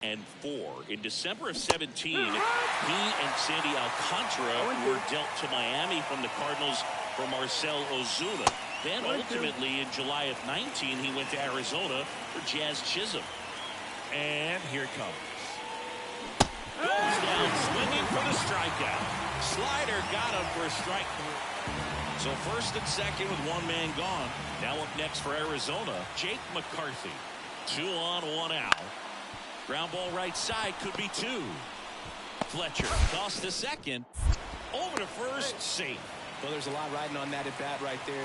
In December of 17, he and Sandy Alcantara were dealt to Miami from the Cardinals for Marcell Ozuna. Then ultimately in July of 19, he went to Arizona for Jazz Chisholm. And here it comes. Goes down swinging for the strikeout. Slider got him for a strike. So first and second with one man gone. Now up next for Arizona, Jake McCarthy. 2 on, 1 out. Ground ball right side, could be 2. Fletcher tossed to second. Over to first, safe. Well, there's a lot riding on that at bat right there.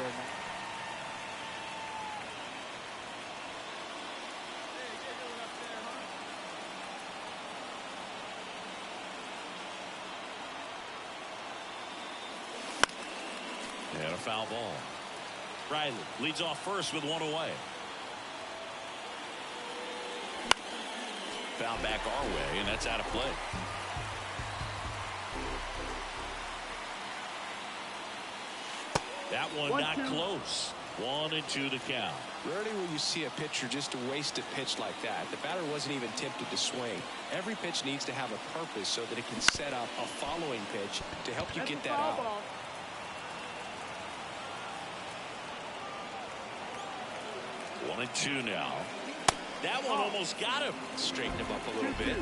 And a foul ball. Riley leads off first with 1 away. Foul back our way, and that's out of play. That one not close. 1-2 the count. Rarely will you see a pitcher just a wasted pitch like that. The batter wasn't even tempted to swing. Every pitch needs to have a purpose so that it can set up a following pitch to help you get that out. 1-2 now. That one almost got him. Straighten him up a little bit.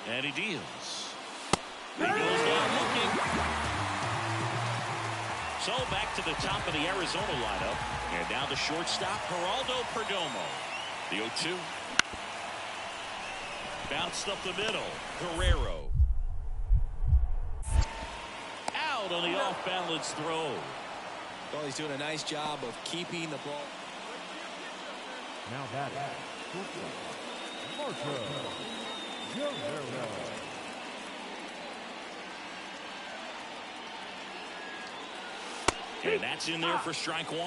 And he deals. He goes down looking. So back to the top of the Arizona lineup. And now the shortstop, Geraldo Perdomo. The 0-2. Bounced up the middle. Guerrero. Out on the off-balance throw. Well, he's doing a nice job of keeping the ball. Now batting, Marco Guerrero. And that's in there for strike 1.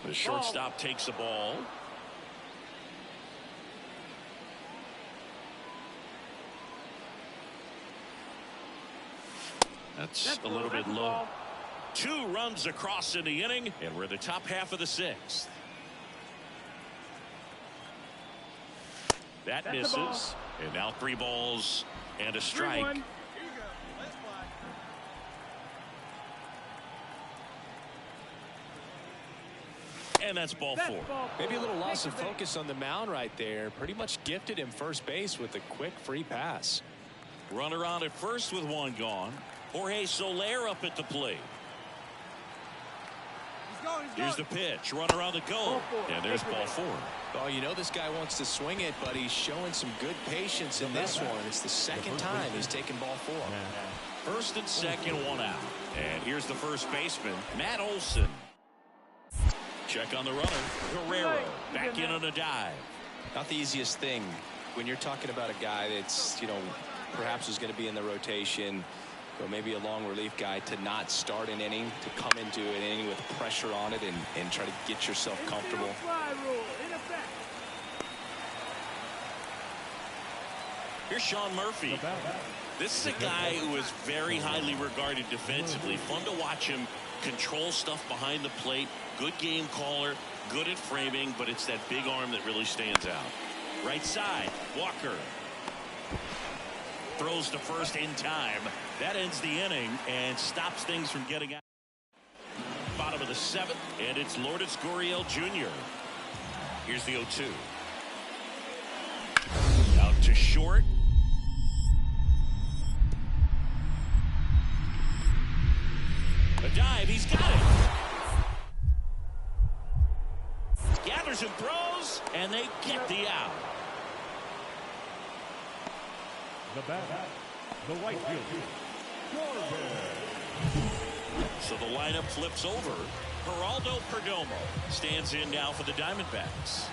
The shortstop takes the ball. That's a little bit low. 2 runs across in the inning, and we're in the top half of the 6th. That misses, and now 3 balls and a strike. And that's ball 4. Maybe a little loss of focus on the mound right there. Pretty much gifted him first base with a quick free pass. Runner on at first with 1 gone. Jorge Soler up at the plate. Here's the pitch. Runner on the go. And there's ball 4. Oh, you know this guy wants to swing it, but he's showing some good patience in this one. It's the second time he's taken ball 4. First and second, 1 out. And here's the first baseman, Matt Olson. Check on the runner. Guerrero back in on a dive. Not the easiest thing when you're talking about a guy that's, you know, perhaps is going to be in the rotation, or maybe a long relief guy, to not start an inning, to come into an inning with pressure on it and try to get yourself comfortable. Here's Sean Murphy. This is a guy who is very highly regarded defensively. Fun to watch him control stuff behind the plate. Good game caller, good at framing, but it's that big arm that really stands out. Right side, Walker. Throws to first in time. That ends the inning and stops things from getting out. Bottom of the 7th, and it's Lourdes Gurriel Jr. Here's the 0-2. Out to short. A dive, he's got it. Gathers and throws, and they get the out. The bat, the right field. So the lineup flips over. Geraldo Perdomo stands in now for the Diamondbacks.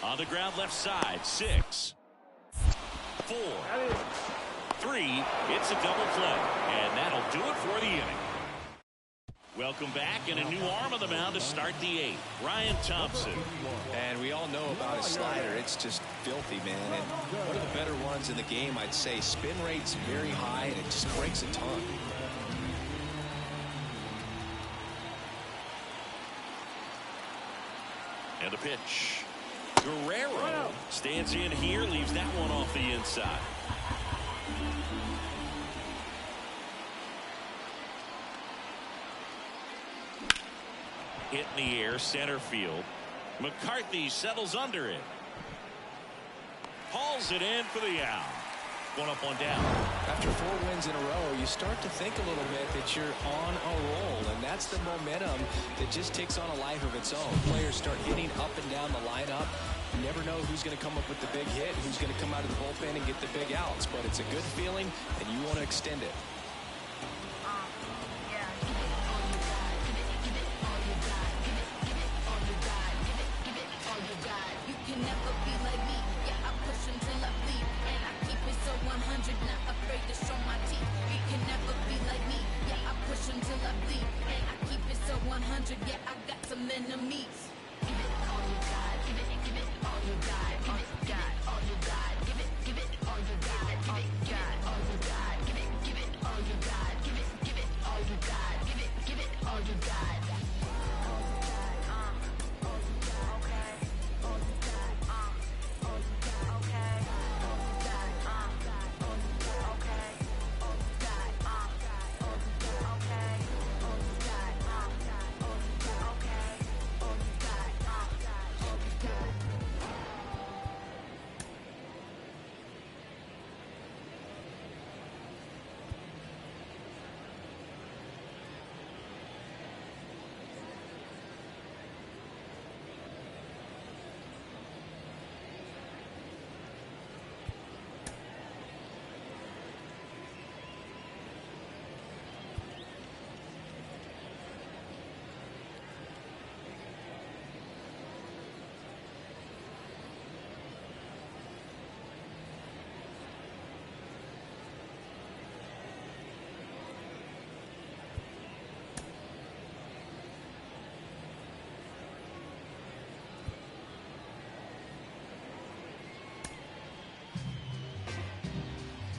On the ground left side, 6, 4, 3. It's a double play, and that'll do it for the inning. Welcome back, and a new arm on the mound to start the 8th. Ryan Thompson. And we all know about his slider. It's just filthy, man. And one of the better ones in the game, I'd say. Spin rate's very high, and it just breaks a ton. And the pitch. Guerrero stands in here, leaves that one off the inside. Hit in the air, center field. McCarthy settles under it. Hauls it in for the out. One up, one down. After 4 wins in a row, you start to think a little bit that you're on a roll, and that's the momentum that just takes on a life of its own. Players start hitting up and down the lineup. You never know who's going to come up with the big hit, who's going to come out of the bullpen and get the big outs, but it's a good feeling, and you want to extend it.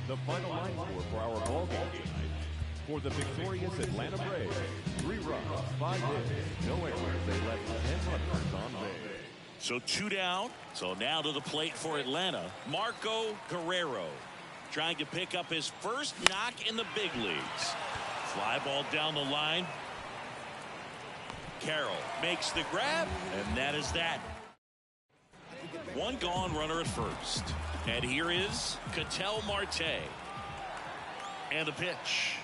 The final line score for our ball game tonight. For the victorious Atlanta Braves, 3 runs, 5 hits, no errors. They left 10 runners on base. So 2 down. So now to the plate for Atlanta, Marco Guerrero, trying to pick up his first knock in the big leagues. Fly ball down the line. Carroll makes the grab, and that is that. 1 gone, runner at first. And here is Ketel Marte. And the pitch.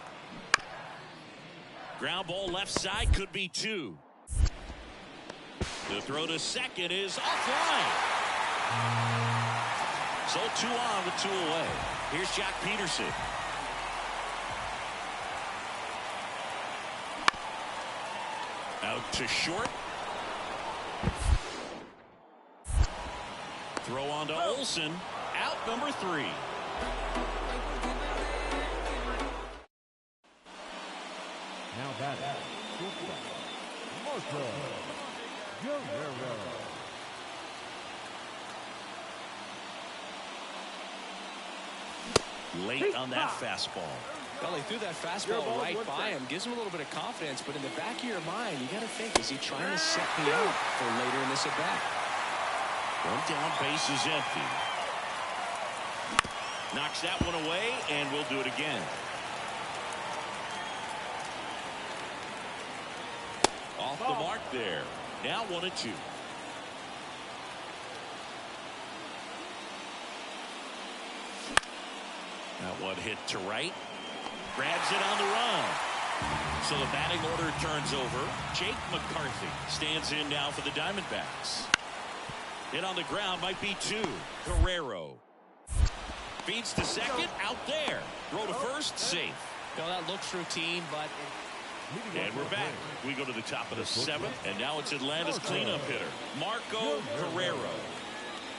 Ground ball left side, could be 2. The throw to second is offline. So 2 on with 2 away. Here's Jack Peterson. Out to short. Throw on to Olsen. Out number 3. Now batting, shortstop, Marco Guerrero. Late on that fastball. Well, he threw that fastball right by him. Gives him a little bit of confidence, but in the back of your mind, you got to think, is he trying to set me up for later in this at-bat? 1 down, base is empty. Knocks that one away, and we'll do it again. Off the mark there. Now 1-2. That one hit to right. Grabs it on the run. So the batting order turns over. Jake McCarthy stands in now for the Diamondbacks. Hit on the ground, might be 2. Guerrero feeds to second, out there. Throw to first, safe. Well, that looks routine, but... And we're back. We go to the top of the 7th, and now it's Atlanta's cleanup hitter, Marco Guerrero.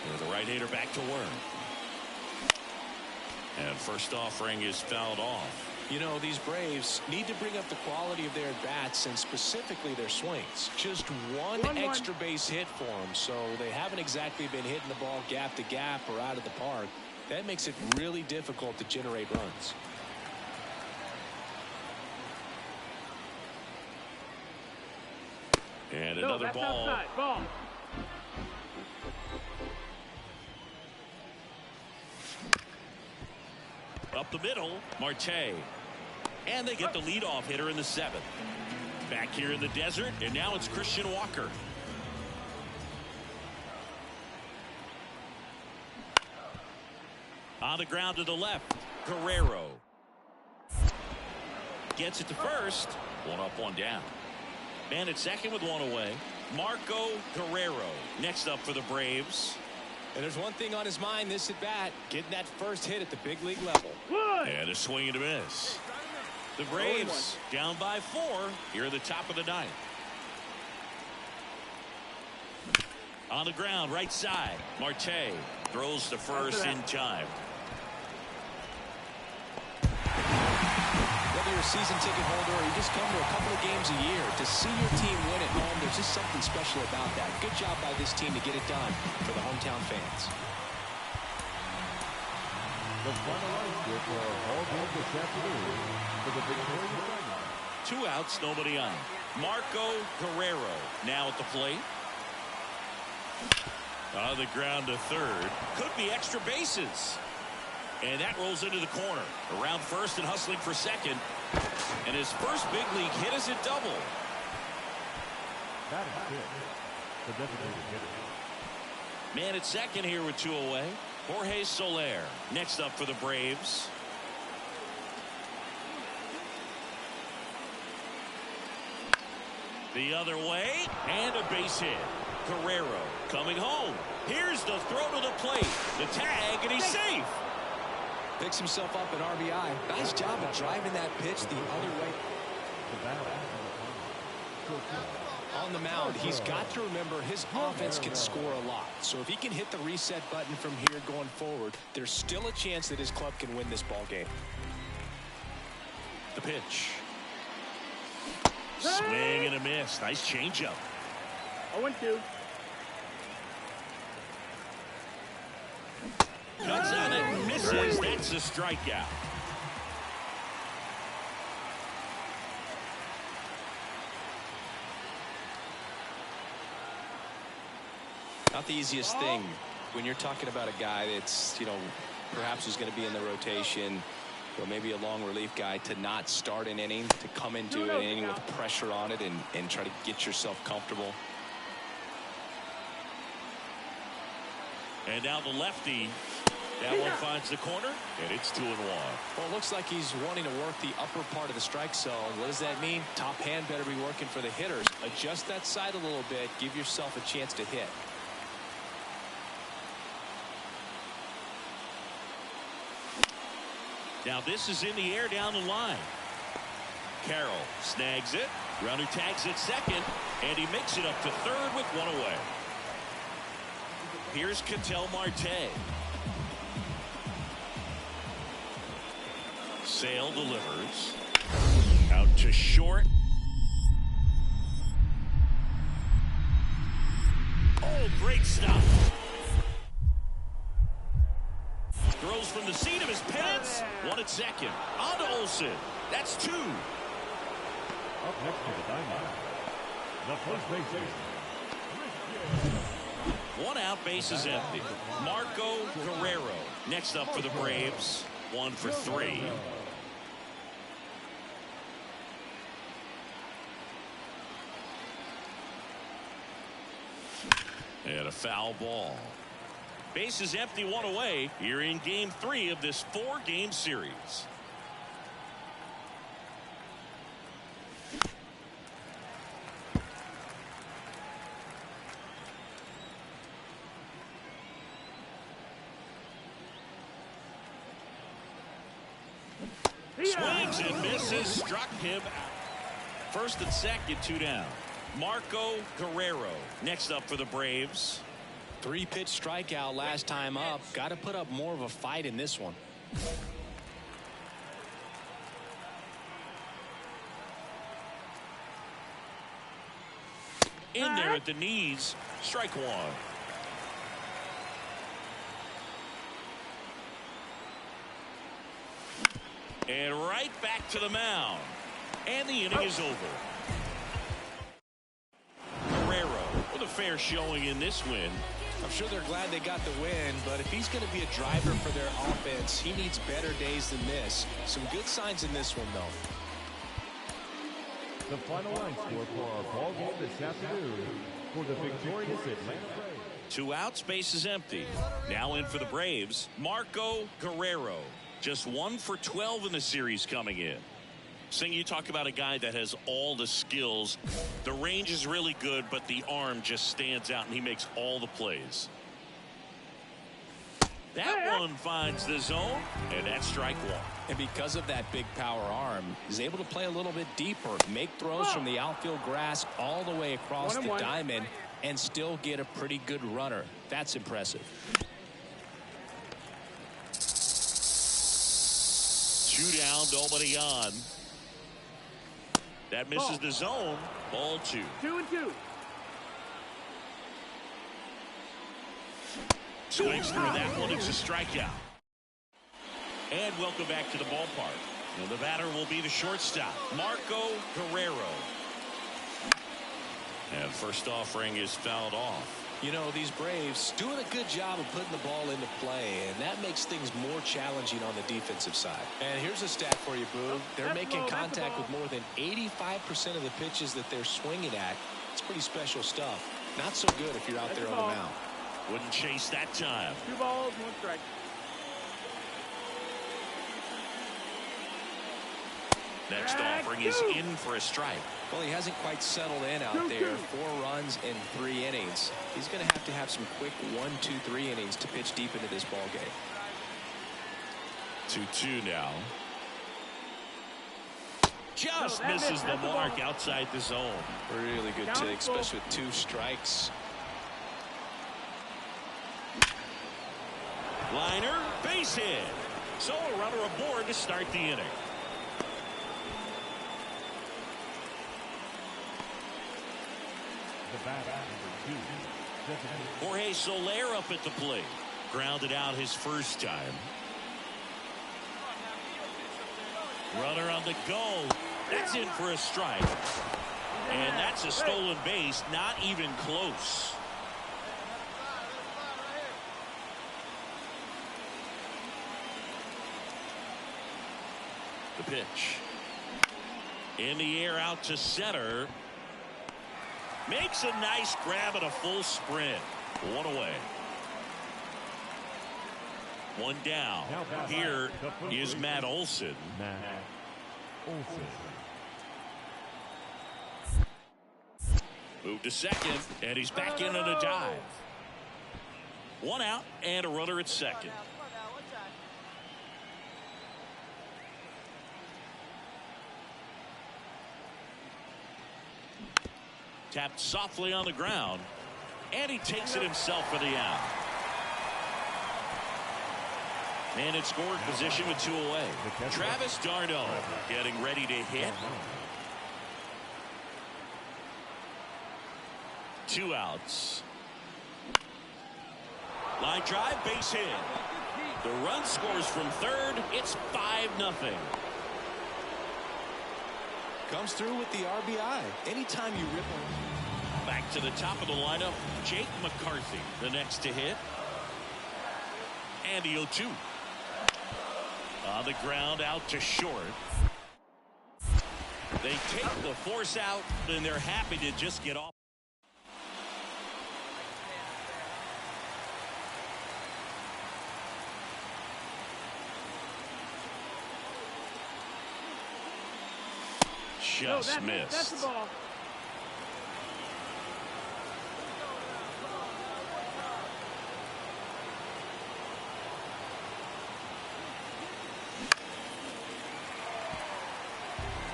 There's the right-hander back to work. And first offering is fouled off. You know, these Braves need to bring up the quality of their at-bats and specifically their swings. Just one extra base hit for them, so they haven't exactly been hitting the ball gap to gap or out of the park. That makes it really difficult to generate runs. And another ball. Ball. Up the middle, Marte. And they get the leadoff hitter in the 7th. Back here in the desert, and now it's Christian Walker. On the ground to the left, Guerrero. Gets it to first. One up, one down. Man at second with one away. Marco Guerrero next up for the Braves. And there's one thing on his mind this at bat, getting that first hit at the big league level. And a swing and a miss. The Braves down by 4 here at the top of the 9th. On the ground, right side, Marte throws to first in time. Whether you're a season ticket holder or you just come to a couple of games a year, to see your team win at home, there's just something special about that. Good job by this team to get it done for the hometown fans. The final line for our ball game this afternoon for the Victoria. 2 outs, nobody on. Marco Guerrero now at the plate. On the ground to third. Could be extra bases. And that rolls into the corner. Around first and hustling for second. And his first big league hit is a double. That is good. The designated hitter. Man at second here with 2 away. Jorge Soler next up for the Braves. The other way, and a base hit. Guerrero coming home. Here's the throw to the plate. The tag, and he's safe. Picks himself up an RBI. Nice job of driving that pitch the other way. On the mound, he's got to remember his offense can score a lot. So if he can hit the reset button from here going forward, there's still a chance that his club can win this ball game. The pitch. Swing and a miss. Nice changeup. 0-2. Cuts on it and misses. That's a strikeout. Not the easiest thing when you're talking about a guy that's, you know, perhaps is going to be in the rotation, or maybe a long relief guy, to not start an inning, to come into an inning with pressure on it and try to get yourself comfortable. And now the lefty. That one finds the corner, and it's 2-1. Well, it looks like he's wanting to work the upper part of the strike zone. What does that mean? Top hand better be working for the hitters. Adjust that side a little bit. Give yourself a chance to hit. Now this is in the air down the line. Carroll snags it. Runner tags it second, and he makes it up to third with 1 away. Here's Ketel Marte. Sale delivers. Out to short. Oh, great stop. Throws from the seat of his pants. 1 at second. On to Olsen. That's 2. Up next to the diamond, the first baseman. 1 out, base is empty. Marco Guerrero next up for the Braves. 1 for 3. And a foul ball. Base is empty, 1 away here in game 3 of this 4-game series. Swings and misses, struck him out. First and second, 2 down. Marco Guerrero next up for the Braves. 3-pitch strikeout last time up. Got to put up more of a fight in this one. In there at the knees, strike one. And right back to the mound. And the inning is over. Guerrero with a fair showing in this win. I'm sure they're glad they got the win, but if he's going to be a driver for their offense, he needs better days than this. Some good signs in this one, though. The final line score for our ball game this afternoon for the victorious Atlanta Braves. 2 outs, base is empty. Now in for the Braves, Marco Guerrero. Just 1 for 12 in the series coming in. Sing, you talk about a guy that has all the skills. The range is really good, but the arm just stands out, and he makes all the plays. That one finds the zone, and that's strike one. And because of that big power arm, he's able to play a little bit deeper, make throws from the outfield grass all the way across the diamond, and still get a pretty good runner. That's impressive. 2 down, nobody on. That misses the zone. Ball 2. 2-2. Swings through that one. It's a strikeout. And welcome back to the ballpark. And the batter will be the shortstop, Marco Guerrero. And first offering is fouled off. You know, these Braves doing a good job of putting the ball into play, and that makes things more challenging on the defensive side. And here's a stat for you, Boo. They're making contact with more than 85% of the pitches that they're swinging at. It's pretty special stuff. Not so good if you're out there on the mound. Wouldn't chase that time. 2 balls, 1 strike. Next offering is in for a strike. Well, he hasn't quite settled in out there. 4 runs in 3 innings. He's going to have some quick 1, 2, 3 innings to pitch deep into this ball game. 2-2 now. Just misses the mark outside the zone. Really good take, especially with 2 strikes. Liner, base hit. So a runner aboard to start the inning. The batter, number 2. Jorge Soler up at the plate. Grounded out his first time. Runner on the go. That's in for a strike. And that's a stolen base, not even close. The pitch. In the air out to center. Makes a nice grab and a full sprint. 1 away. 1 down. Here is Matt Olson. Move to second, and he's back in on a dive. 1 out and a runner at second. Tapped softly on the ground, and he takes it himself for the out. And in scoring position with 2 away. Travis d'Arnaud getting ready to hit. 2 outs. Line drive, base hit. The run scores from third. It's 5-0. Comes through with the RBI. Anytime you rip him. Back to the top of the lineup, Jake McCarthy, the next to hit. And the 0-2. On the ground out to short. They take the force out, and they're happy to just get off. Just missed. That's the ball.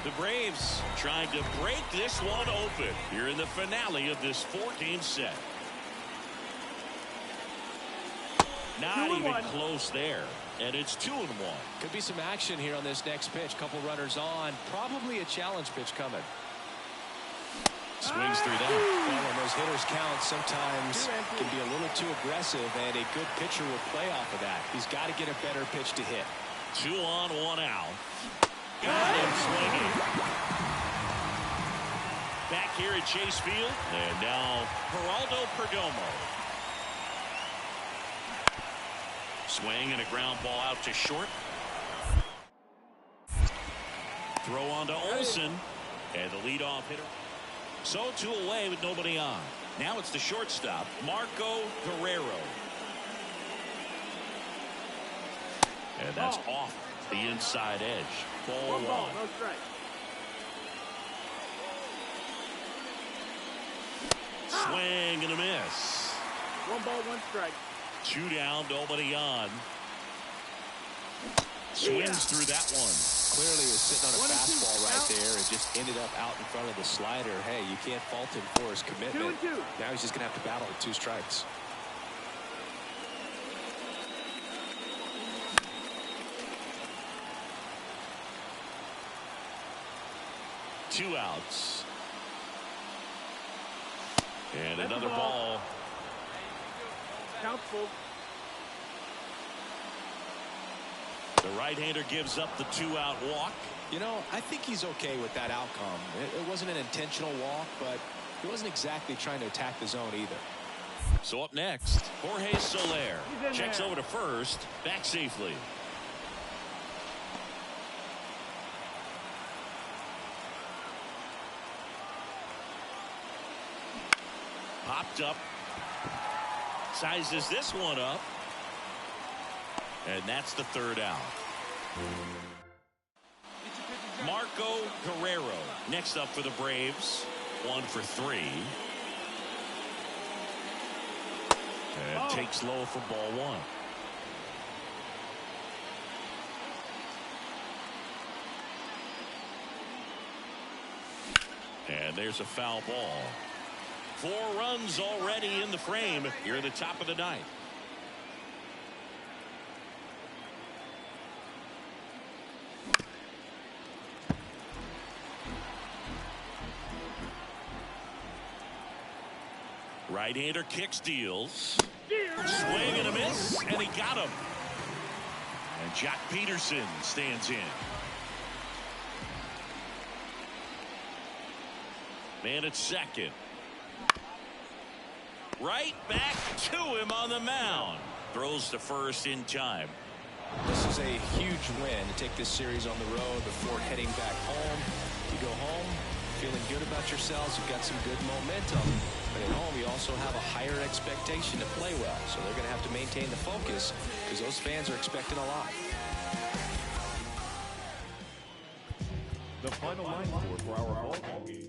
The Braves trying to break this one open here in the finale of this 4-game set. Not even close there. And it's 2-1. Could be some action here on this next pitch. Couple runners on. Probably a challenge pitch coming. Swings through that. Well, when those hitters count, sometimes can be a little too aggressive, and a good pitcher will play off of that. He's got to get a better pitch to hit. 2 on, 1 out. Got him swinging. Back here at Chase Field. And now Geraldo Perdomo. Swing and a ground ball out to short. Throw on to Olsen. And the leadoff hitter. So 2 away with nobody on. Now it's the shortstop, Marco Guerrero. And that's off the inside edge. Ball 1. No strike. Swing and a miss. 1 ball, 1 strike. 2 down, nobody on. Swings through that one. Clearly was sitting on a fastball right there and just ended up out in front of the slider. Hey, you can't fault him for his commitment. 2-2. Now he's just going to have to battle with 2 strikes. Two outs. And another ball. Count full. The right-hander gives up the 2-out walk. You know, I think he's okay with that outcome. It wasn't an intentional walk, but he wasn't exactly trying to attack the zone either. So up next, Jorge Soler checks over to first, back safely. Popped up. Sizes this one up. And that's the 3rd out. Marco Guerrero next up for the Braves. 1 for 3. And takes low for ball 1. And there's a foul ball. 4 runs already in the frame here at the top of the 9th. Right-hander kicks, deals. Swing and a miss, and he got him. And Jock Peterson stands in. Man at second. Right back to him on the mound. Throws to first in time. This is a huge win to take this series on the road before heading back home. You go home feeling good about yourselves. You've got some good momentum. But at home, you also have a higher expectation to play well. So they're going to have to maintain the focus because those fans are expecting a lot. The final line score for our ball game.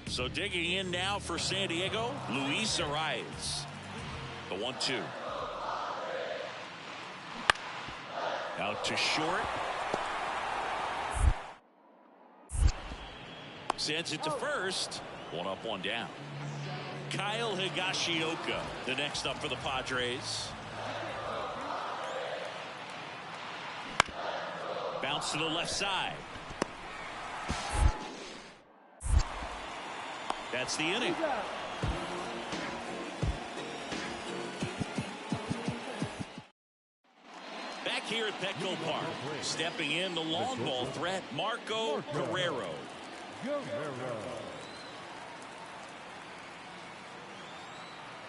So digging in now for San Diego, Luis Arraez. The 1-2. Out to short. Sends it to first. 1 up, 1 down. Kyle Higashioka, the next up for the Padres. Bounce to the left side. That's the inning. Back here at Petco Park, stepping in the long ball threat, Marco Guerrero.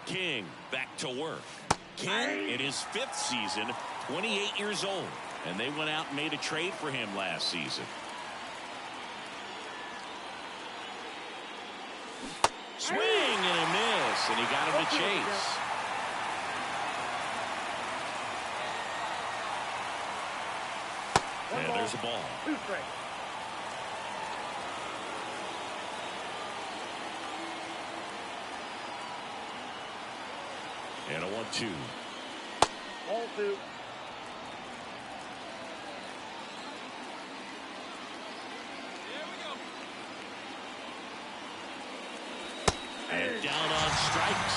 King back to work. King in his 5th season, 28 years old, and they went out and made a trade for him last season. Swing and a miss, and he got him to chase. And there's a ball. 2 strikes. And a 1-2. Ball 2. And down on strikes.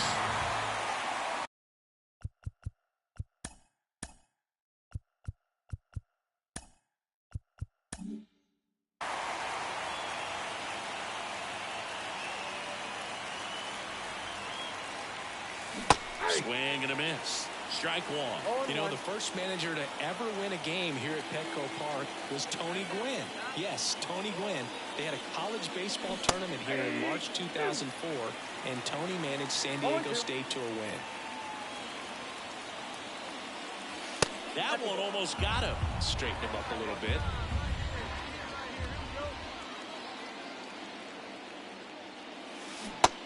Swing and a miss. Strike 1. You know, the first manager to ever win a game here at Petco Park was Tony Gwynn. Yes, Tony Gwynn. They had a college baseball tournament here in March 2004, and Tony managed San Diego State to a win. That one almost got him. Straighten him up a little bit.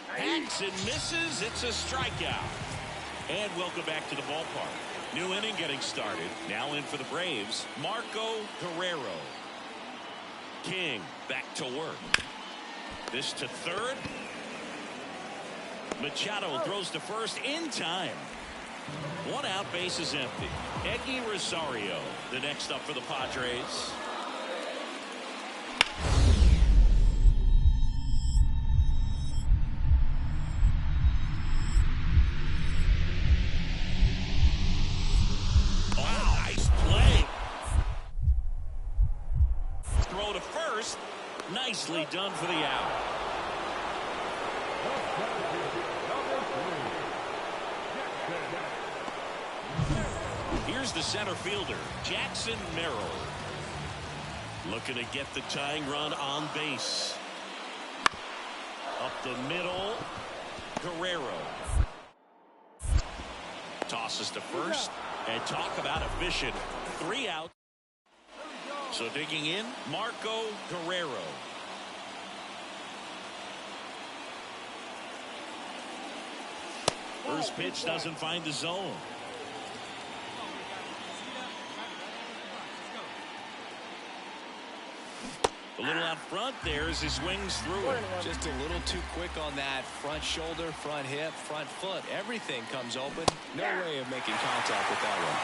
Hacks and misses. It's a strikeout. And welcome back to the ballpark. New inning getting started. Now in for the Braves, Marco Guerrero. King back to work. This to third. Machado throws to first in time. 1 out, base is empty. Eggy Rosario, the next up for the Padres. Nicely done for the out. Here's the center fielder, Jackson Merrill. Looking to get the tying run on base. Up the middle, Guerrero. Tosses to first, and talk about efficient. 3 out. So digging in, Marco Guerrero. First pitch doesn't find the zone. A little out front there as he swings through it. Just a little too quick on that front shoulder, front hip, front foot. Everything comes open. No way of making contact with that one.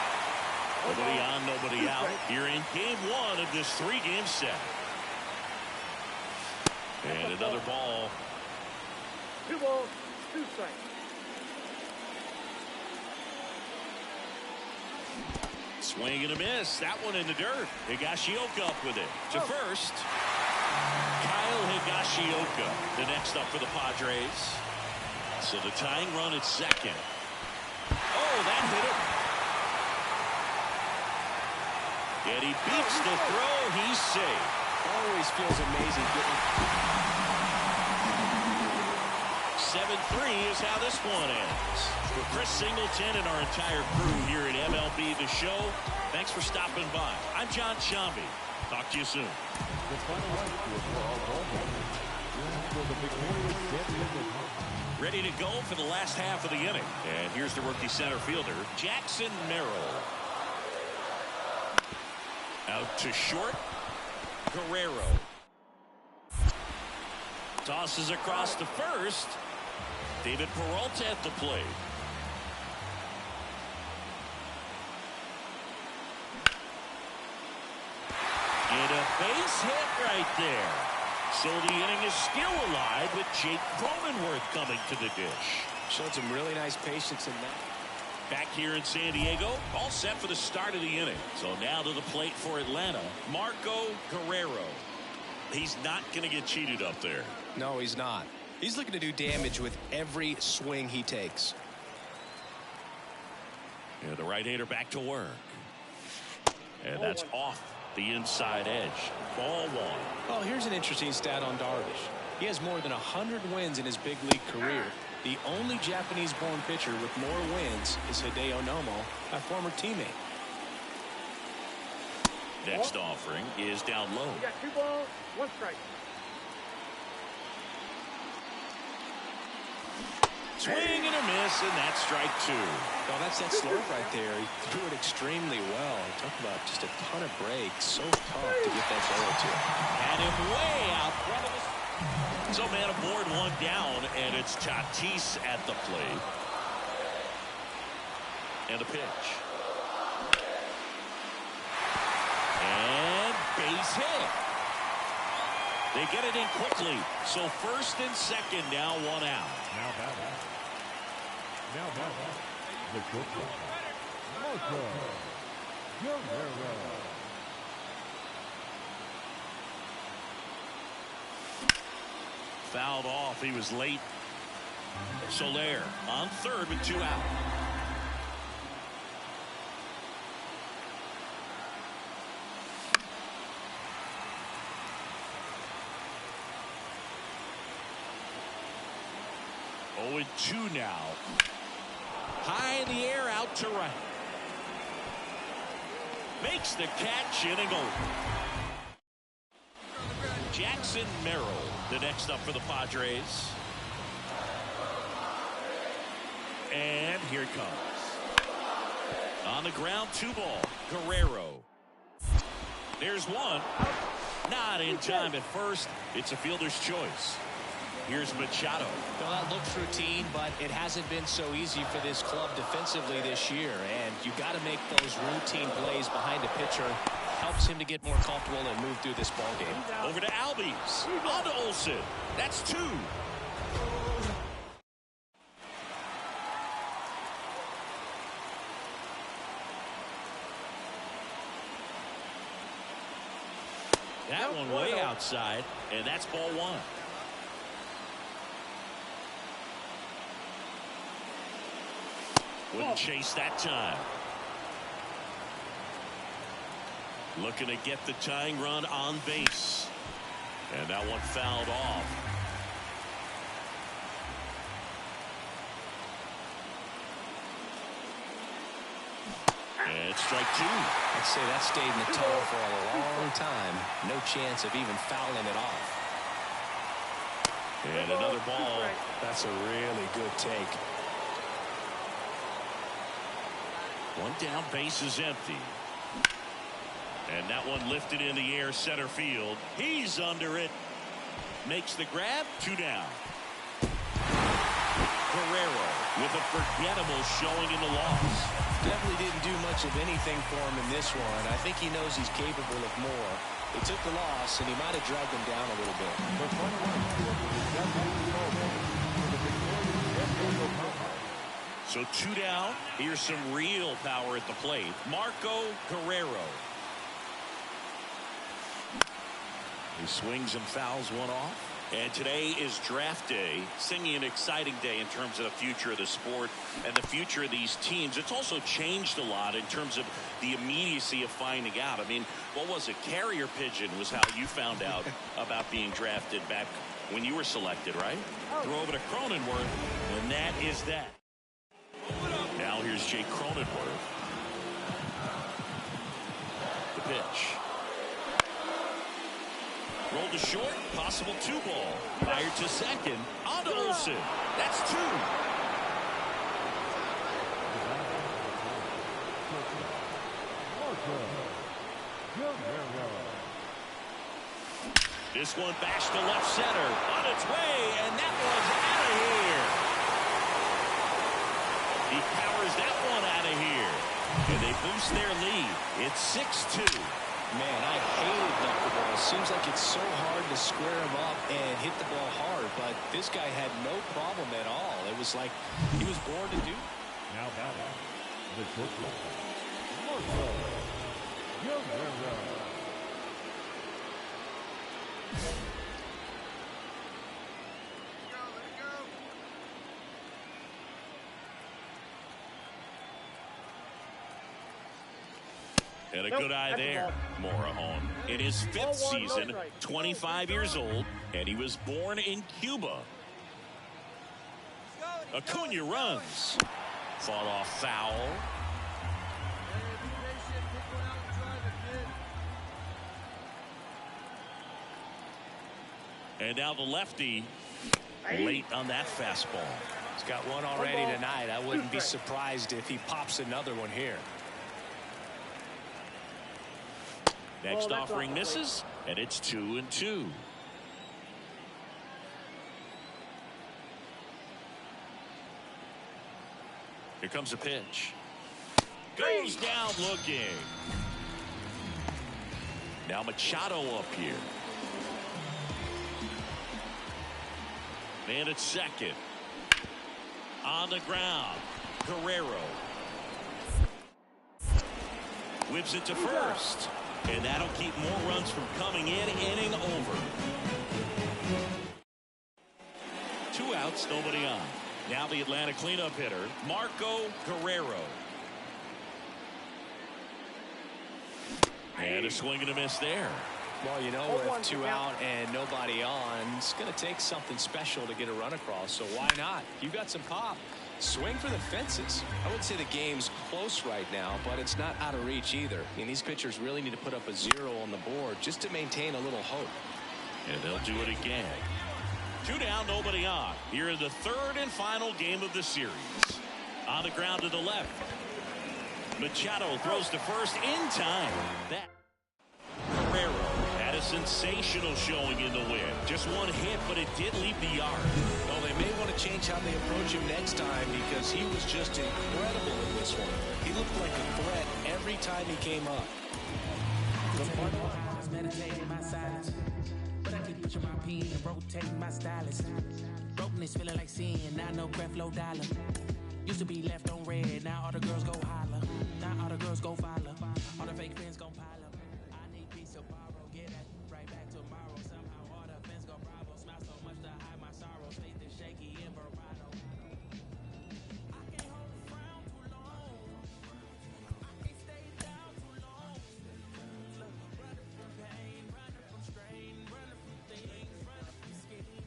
Nobody on, nobody out. Here in game 1 of this 3-game set. And another ball. 2 balls, 2 strikes. Swing and a miss. That one in the dirt. Higashioka up with it. To first. Kyle Higashioka, the next up for the Padres. So the tying run at second. Oh, that hit him. And he beats the throw. He's safe. Always feels amazing getting. 7-3 is how this one ends. For Chris Singleton and our entire crew here at MLB The Show, thanks for stopping by. I'm John Shambi. Talk to you soon. The final line score for our ballgame for the victorious San Diego Padres. Ready to go for the last half of the inning. And here's the rookie center fielder, Jackson Merrill. Out to short, Guerrero. Tosses across to first. David Peralta at the plate. And a base hit right there. So the inning is still alive with Jake Cronenworth coming to the dish. Showed some really nice patience in that. Back here in San Diego, all set for the start of the inning. So now to the plate for Atlanta, Marco Guerrero. He's not going to get cheated up there. No, he's not. He's looking to do damage with every swing he takes. And the right-hander back to work. And that's off the inside edge. Ball one. Oh, here's an interesting stat on Darvish. He has more than 100 wins in his big league career. The only Japanese-born pitcher with more wins is Hideo Nomo, a former teammate. Next offering is down low. You got 2 balls, 1 strike. Swing and a miss, and that's strike 2. Well, that's that slope right there. He threw it extremely well. Talk about just a ton of breaks. So tough to get that ball to. Had him way out front of us. So man aboard, 1 down, and it's Tatis at the plate. And a pitch. And base hit. They get it in quickly. So first and second, now 1 out. Now batting. The shortstop, Marco Guerrero. Fouled off. He was late. Soler on third with 2 out. Oh, and 2 now. High in the air, out to right. Makes the catch, inning over. Jackson Merrill, the next up for the Padres. And here it comes. On the ground, 2 ball. Guerrero. There's 1. Not in time at first. It's a fielder's choice. Here's Machado. Well, that looks routine, but it hasn't been so easy for this club defensively this year. And you got to make those routine plays behind a pitcher. Helps him to get more comfortable and move through this ball game. Over to Albies. On to Olsen. That's 2. That one way outside, and that's ball 1. Wouldn't chase that time. Looking to get the tying run on base. And that one fouled off. And it's strike 2. I'd say that stayed in the toe for a long time. No chance of even fouling it off. And another ball. That's a really good take. 1 down, base is empty. And that one lifted in the air, center field. He's under it. Makes the grab, 2 down. Guerrero with a forgettable showing in the loss. Definitely didn't do much of anything for him in this one. I think he knows he's capable of more. They took the loss, and he might have dragged him down a little bit. So 2 down. Here's some real power at the plate. Marco Guerrero. He swings and fouls one off. And today is draft day. Singing an exciting day in terms of the future of the sport and the future of these teams. It's also changed a lot in terms of the immediacy of finding out. I mean, what was it? Carrier pigeon was how you found out about being drafted back when you were selected, right? Throw over to Cronenworth, and that is that. Now here's Jake Cronenworth. The pitch. Rolled to short, possible 2-ball. Fired to second, on to Olsen. That's 2. This one bashed to left center, on its way, and that one's out of here. He powers that one out of here, and they boost their lead. It's 6-2. Man, I hated knuckleballs. Seems like it's so hard to square him up and hit the ball hard, but this guy had no problem at all. It was like he was born to do. Now batting, The shortstop, Marco Guerrero. And a good eye there. Morejon in his 5th season, 25 years old, and he was born in Cuba. Acuna runs. Fought off foul. And now the lefty late on that fastball. He's got one already tonight. I wouldn't be surprised if he pops another one here. Next offering misses, and it's 2-2. Here comes a pitch. Goes down looking. Now Machado up here. And at second. On the ground. Guerrero. Whips it to first. And that'll keep more runs from coming in. Inning over. 2 outs, nobody on. Now the Atlanta cleanup hitter, Marco Guerrero. And a swing and a miss there. Well, you know, with 2 out and nobody on, it's going to take something special to get a run across. So why not? You got some pop. Swing for the fences. I would say the game's close right now, but it's not out of reach either. I mean, these pitchers really need to put up a 0 on the board just to maintain a little hope. And they'll do it again. 2 down, nobody on. Here in the 3rd and final game of the series. On the ground to the left. Machado throws to first in time. That Guerrero had a sensational showing in the win. Just 1 hit, but it did leave the yard. Well, they may want to change how they approach him next time because he was just incredible in this one. He looked like a threat every time he came up. Meditating my silence, but I keep pushing my pen and rotating my stylus. Brokenness feeling like sin, now no breath, low dollar. Used to be left on red, now all the girls go holler. Now all the girls go follow. All the fake fans gon' pile up. I need peace of borrow, get that right back tomorrow. Somehow all the fans go bravo. Smile so much to hide my sorrows. Faith is shaky in bravado. I can't hold a frown too long. I can't stay down too long. Look, running from pain, running from strain, running from things, running from scheme.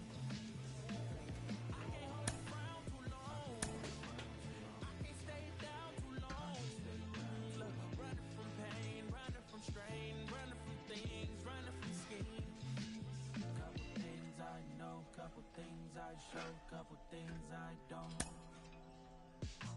I can't hold a frown too long. I can't stay down too long. Look, running from pain, running from strain, running from things, running from scheme. Couple things I know, couple things I show, couple things I don't.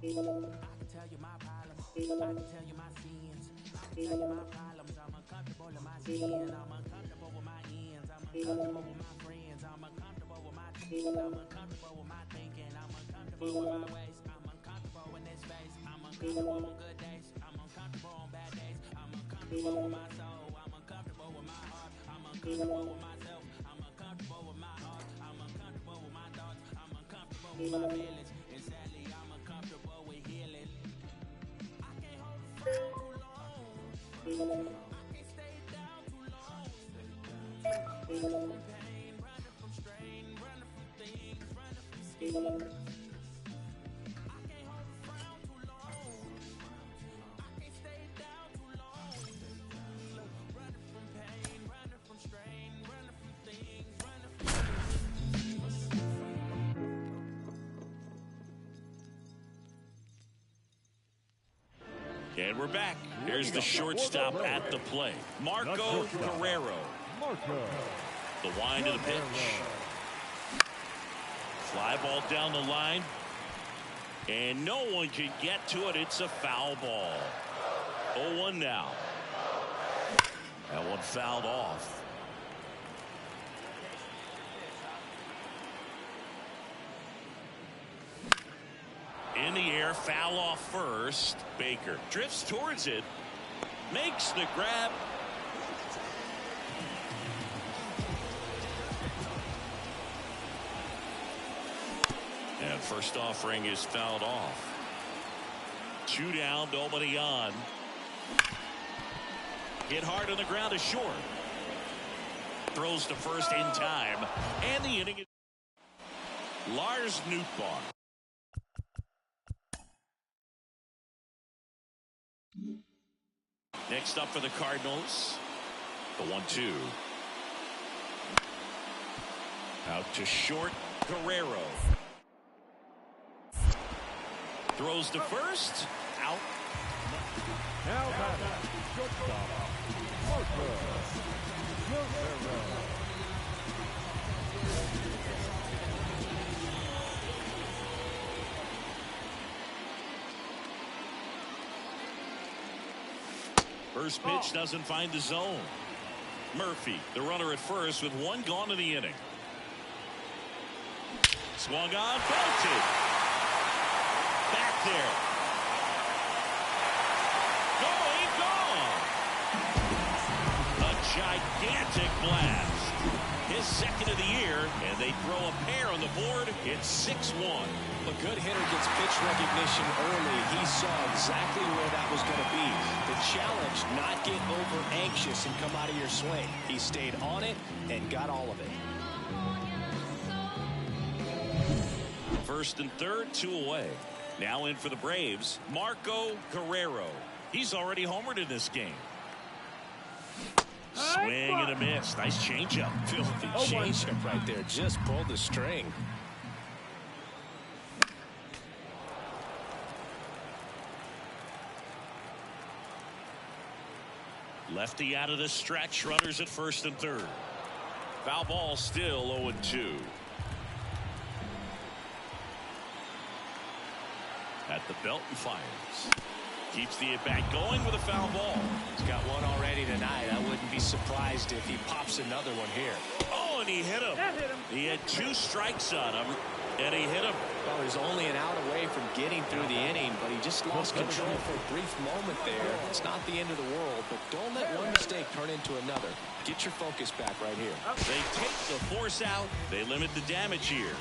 I can tell you my problems, I can tell you my sins, I can tell you my problems. I'm uncomfortable in my skin, I'm uncomfortable with my ends, I'm uncomfortable with my friends, I'm uncomfortable with my teeth, I'm uncomfortable with my thinking, I'm uncomfortable with my ways, I'm uncomfortable in this space, I'm uncomfortable on good days, I'm uncomfortable on bad days, I'm uncomfortable with my soul, I'm uncomfortable with my heart, I'm uncomfortable with myself, I'm uncomfortable with my heart, I'm uncomfortable with my thoughts, I'm uncomfortable with my feelings, and sadly I'm uncomfortable with healing. I can't hold a frown too long, I can't stay down too long. Running from pain, running from strain, running from things, running from scheme. I can't hold a frown too long, I can't stay down too long. Look, running from pain, running from strain, running from things, running from scheme. And we're back. Here's the shortstop at the plate. Marco Guerrero. Marco. The wind of the pitch. Fly ball down the line. And no one can get to it. It's a foul ball. 0-1 now. That one fouled off. In the air, foul off first. Baker drifts towards it. Makes the grab. And first offering is fouled off. 2 down, nobody on. Hit hard on the ground to short. Throws to first in time. And the inning is Lars Nootbaar. Next up for the Cardinals, the 1-2. Out to short, Guerrero. Throws to first, out. Now batting, shortstop, Marco Guerrero. First pitch doesn't find the zone. Murphy, the runner at first with 1 gone in the inning. Swung on, belted. Back there. Going, gone. A gigantic blast. His second of the year, and they throw a pair on the board. It's 6-1. A good hitter gets pitch recognition early. He saw exactly where that was going to be. The challenge, not get over anxious and come out of your swing. He stayed on it and got all of it. First and third, 2 away. Now in for the Braves, Marco Guerrero. He's already homered in this game. Swing and a miss. Nice changeup. Filthy changeup right there. Just pulled the string. Lefty out of the stretch. Runners at first and third. Foul ball, still 0-2. At the belt and fires. Keeps the at-bat going with a foul ball. He's got one already tonight. I wouldn't be surprised if he pops another one here. Oh, and he hit him. That hit him. He had 2 strikes on him, and he hit him. Well, he's only an out away from getting through the inning, but he just lost control for a brief moment there. It's not the end of the world, but don't let one mistake turn into another. Get your focus back right here. They take the force out. They limit the damage here.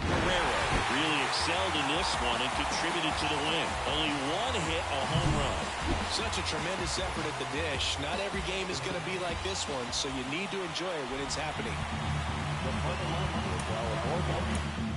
Guerrero really excelled in this one and contributed to the win. Only 1 hit, a home run. Such a tremendous effort at the dish. Not every game is going to be like this one, so you need to enjoy it when it's happening. The final line for our ball game.